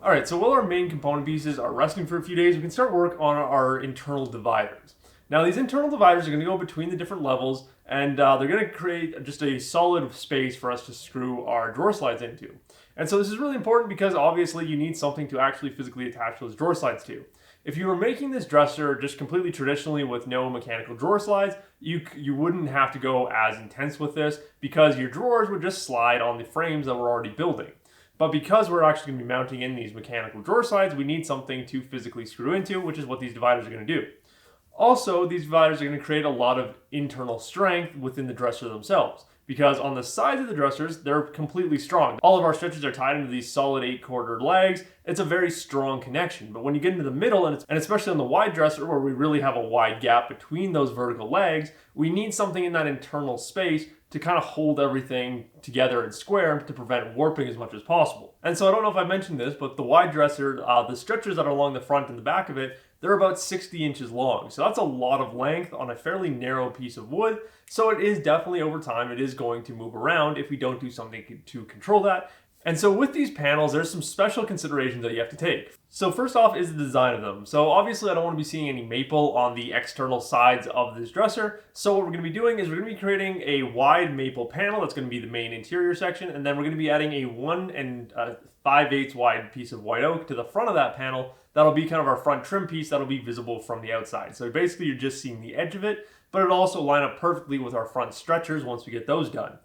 All right, so while our main component pieces are resting for a few days, we can start work on our internal dividers. Now, these internal dividers are going to go between the different levels, and they're going to create just a solid space for us to screw our drawer slides into. And so this is really important because obviously you need something to actually physically attach those drawer slides to. If you were making this dresser just completely traditionally with no mechanical drawer slides, you wouldn't have to go as intense with this because your drawers would just slide on the frames that we're already building. But because we're actually going to be mounting in these mechanical drawer slides, we need something to physically screw into, which is what these dividers are going to do. Also, these dividers are going to create a lot of internal strength within the dresser themselves, because on the sides of the dressers, they're completely strong. All of our stretchers are tied into these solid 8-quarter legs. It's a very strong connection. But when you get into the middle, and especially on the wide dresser where we really have a wide gap between those vertical legs, we need something in that internal space to kind of hold everything together and square to prevent warping as much as possible. And so I don't know if I mentioned this, but the wide dresser, the stretchers that are along the front and the back of it, they're about 60 inches long. So that's a lot of length on a fairly narrow piece of wood. So it is definitely over time, it is going to move around if we don't do something to control that. And so with these panels, there's some special considerations that you have to take. So first off is the design of them. So obviously I don't want to be seeing any maple on the external sides of this dresser. So what we're going to be doing is we're going to be creating a wide maple panel that's going to be the main interior section. And then we're going to be adding a 1 5/8 wide piece of white oak to the front of that panel. That'll be kind of our front trim piece that'll be visible from the outside. So basically you're just seeing the edge of it, but it'll also line up perfectly with our front stretchers once we get those done.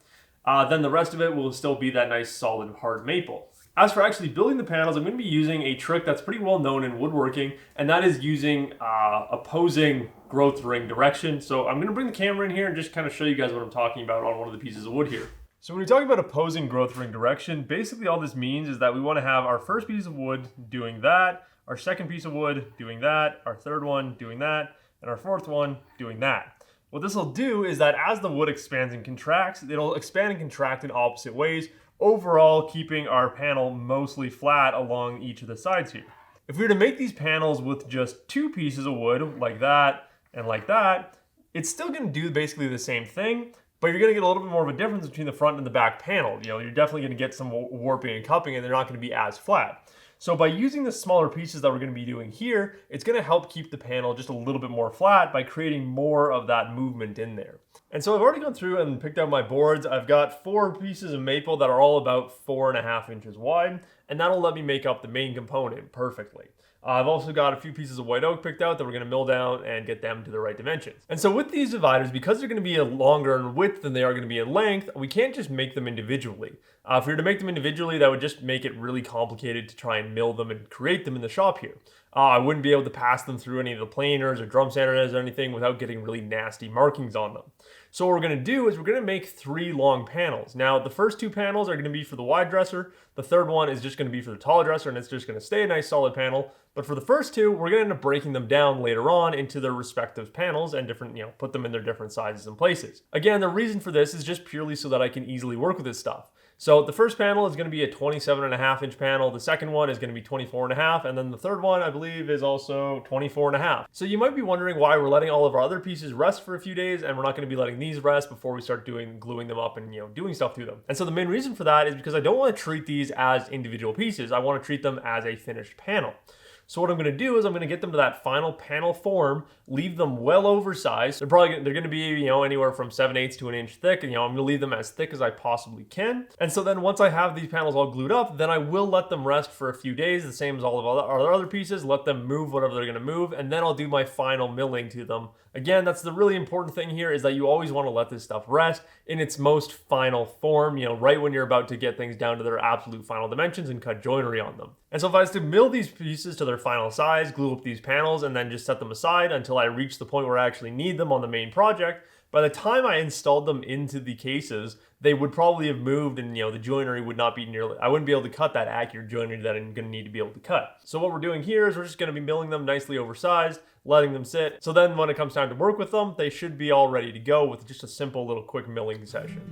Then the rest of it will still be that nice solid hard maple. As for actually building the panels, I'm going to be using a trick that's pretty well known in woodworking, and that is using opposing growth ring direction. So I'm going to bring the camera in here and just kind of show you guys what I'm talking about on one of the pieces of wood here. So when we talk about opposing growth ring direction, basically all this means is that we want to have our first piece of wood doing that, our second piece of wood doing that, our third one doing that, and our fourth one doing that. What this will do is that as the wood expands and contracts, it'll expand and contract in opposite ways, overall keeping our panel mostly flat along each of the sides here. If we were to make these panels with just 2 pieces of wood, like that and like that, it's still going to do basically the same thing, but you're going to get a little bit more of a difference between the front and the back panel. You know, you're definitely going to get some warping and cupping, and they're not going to be as flat. So by using the smaller pieces that we're going to be doing here, it's going to help keep the panel just a little bit more flat by creating more of that movement in there. And so I've already gone through and picked out my boards. I've got 4 pieces of maple that are all about 4.5 inches wide, and that'll let me make up the main component perfectly. I've also got a few pieces of white oak picked out that we're going to mill down and get them to the right dimensions. And so with these dividers, because they're going to be longer in width than they are going to be in length, we can't just make them individually. If we were to make them individually, that would just make it really complicated to try and mill them and create them in the shop here. I wouldn't be able to pass them through any of the planers or drum sanders or anything without getting really nasty markings on them. So what we're going to do is we're going to make 3 long panels. Now, the first 2 panels are going to be for the wide dresser. The third one is just going to be for the tall dresser, and it's just going to stay a nice solid panel. But for the first 2, we're going to end up breaking them down later on into their respective panels and different, put them in their different sizes and places. Again, the reason for this is just purely so that I can easily work with this stuff. So the first panel is going to be a 27.5 inch panel. The second one is going to be 24.5. And then the third one, I believe, is also 24.5. So you might be wondering why we're letting all of our other pieces rest for a few days and we're not going to be letting these rest before we start gluing them up and, doing stuff to them. And so the main reason for that is because I don't want to treat these as individual pieces. I want to treat them as a finished panel. So what I'm going to do is I'm going to get them to that final panel form, leave them well oversized. They're going to be, anywhere from 7/8 to 1 inch thick. And, I'm going to leave them as thick as I possibly can. And so then once I have these panels all glued up, then I will let them rest for a few days, the same as all of our other pieces, let them move whatever they're going to move. And then I'll do my final milling to them. Again, that's the really important thing here is that you always want to let this stuff rest in its most final form, right when you're about to get things down to their absolute final dimensions and cut joinery on them. And so if I was to mill these pieces to their final size, glue up these panels, and then just set them aside until I reach the point where I actually need them on the main project, by the time I installed them into the cases, they would probably have moved and, the joinery would not be I wouldn't be able to cut that accurate joinery that I'm going to need to be able to cut. So what we're doing here is we're just going to be milling them nicely oversized, letting them sit. So then when it comes time to work with them, they should be all ready to go with just a simple little quick milling session.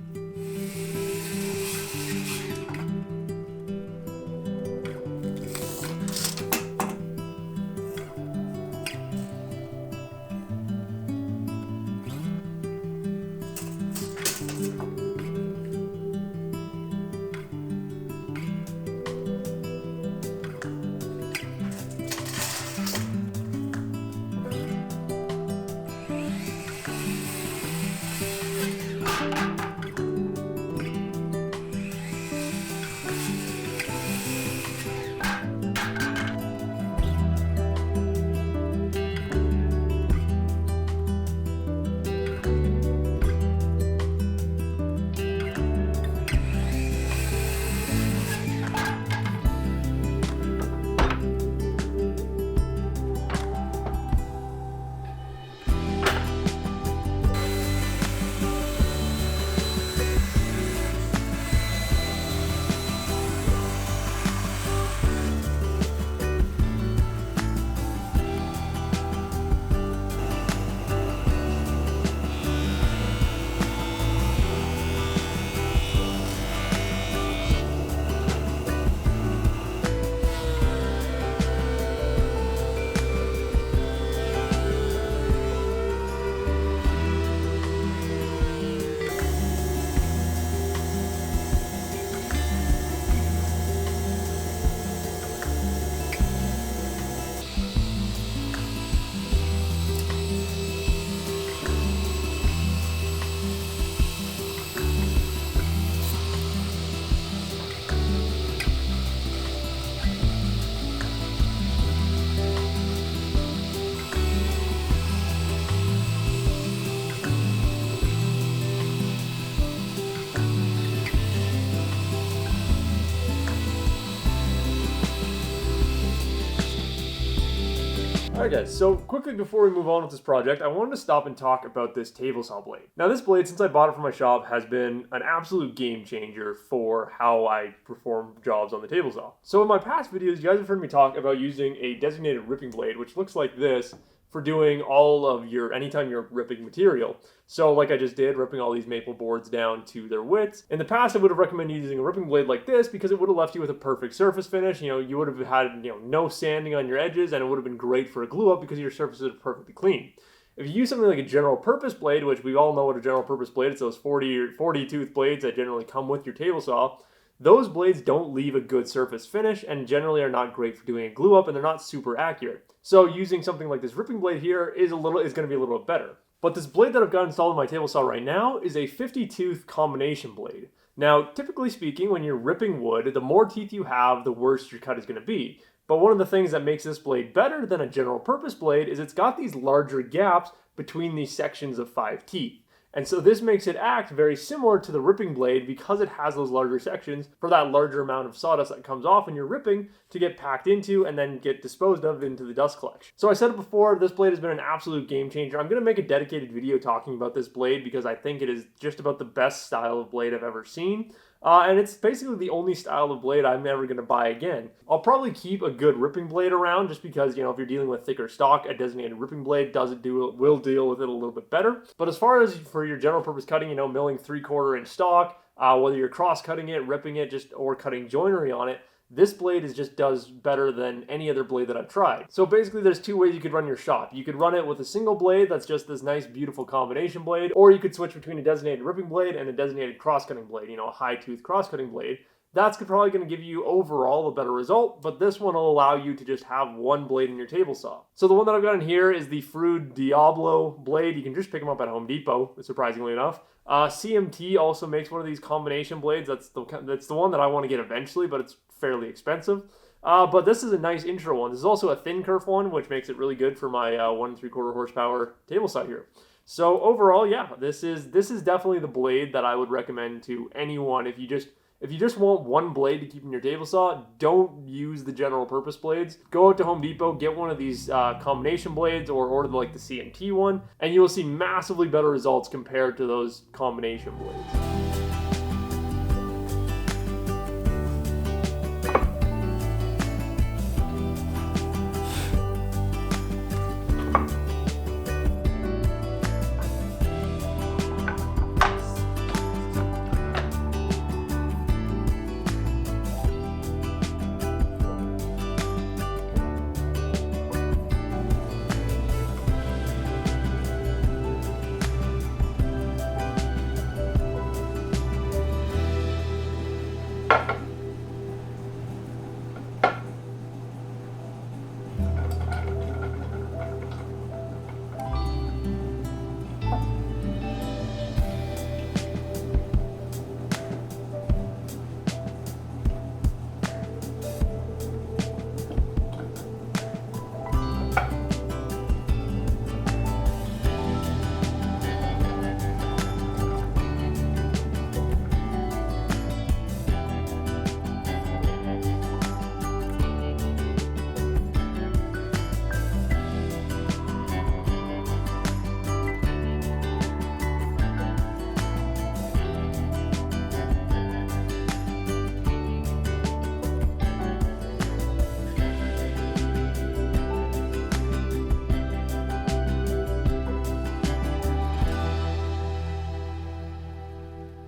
Alright guys, so quickly before we move on with this project, I wanted to stop and talk about this table saw blade. Now this blade, since I bought it from my shop, has been an absolute game changer for how I perform jobs on the table saw. So in my past videos, you guys have heard me talk about using a designated ripping blade, which looks like this, for doing all of your, anytime you're ripping material. So like I just did, ripping all these maple boards down to their widths. In the past, I would have recommended using a ripping blade like this because it would have left you with a perfect surface finish. You would have had, no sanding on your edges, and it would have been great for a glue up because your surfaces are perfectly clean. If you use something like a general purpose blade, which we all know what a general purpose blade is, those 40 tooth blades that generally come with your table saw, those blades don't leave a good surface finish and generally are not great for doing a glue up, and they're not super accurate. So using something like this ripping blade here is going to be a little bit better. But this blade that I've got installed in my table saw right now is a 50 tooth combination blade. Now, typically speaking, when you're ripping wood, the more teeth you have, the worse your cut is going to be. But one of the things that makes this blade better than a general purpose blade is it's got these larger gaps between these sections of 5 teeth. And so this makes it act very similar to the ripping blade because it has those larger sections for that larger amount of sawdust that comes off when you're ripping to get packed into and then get disposed of into the dust collection. So I said it before, this blade has been an absolute game changer. I'm going to make a dedicated video talking about this blade because I think it is just about the best style of blade I've ever seen. And it's basically the only style of blade I'm never going to buy again. I'll probably keep a good ripping blade around just because, if you're dealing with thicker stock, a designated ripping blade will deal with it a little bit better. But as far as for your general purpose cutting, milling 3/4 inch stock, whether you're cross cutting it, ripping it, or cutting joinery on it, this blade does better than any other blade that I've tried. So basically there's two ways you could run your shop. You could run it with a single blade that's just this nice beautiful combination blade, or you could switch between a designated ripping blade and a designated cross-cutting blade, a high tooth cross-cutting blade. That's probably going to give you overall a better result, but this one will allow you to just have one blade in your table saw. So the one that I've got in here is the Frude Diablo blade. You can just pick them up at Home Depot, surprisingly enough. CMT also makes one of these combination blades. That's the one that I want to get eventually, but it's fairly expensive. But this is a nice intro one. This is also a thin kerf one, which makes it really good for my 1 3/4 horsepower table saw here. So overall, yeah, this is definitely the blade that I would recommend to anyone. If you just want one blade to keep in your table saw, don't use the general purpose blades. Go out to Home Depot, get one of these combination blades, or order like the CMT one, and you will see massively better results compared to those combination blades.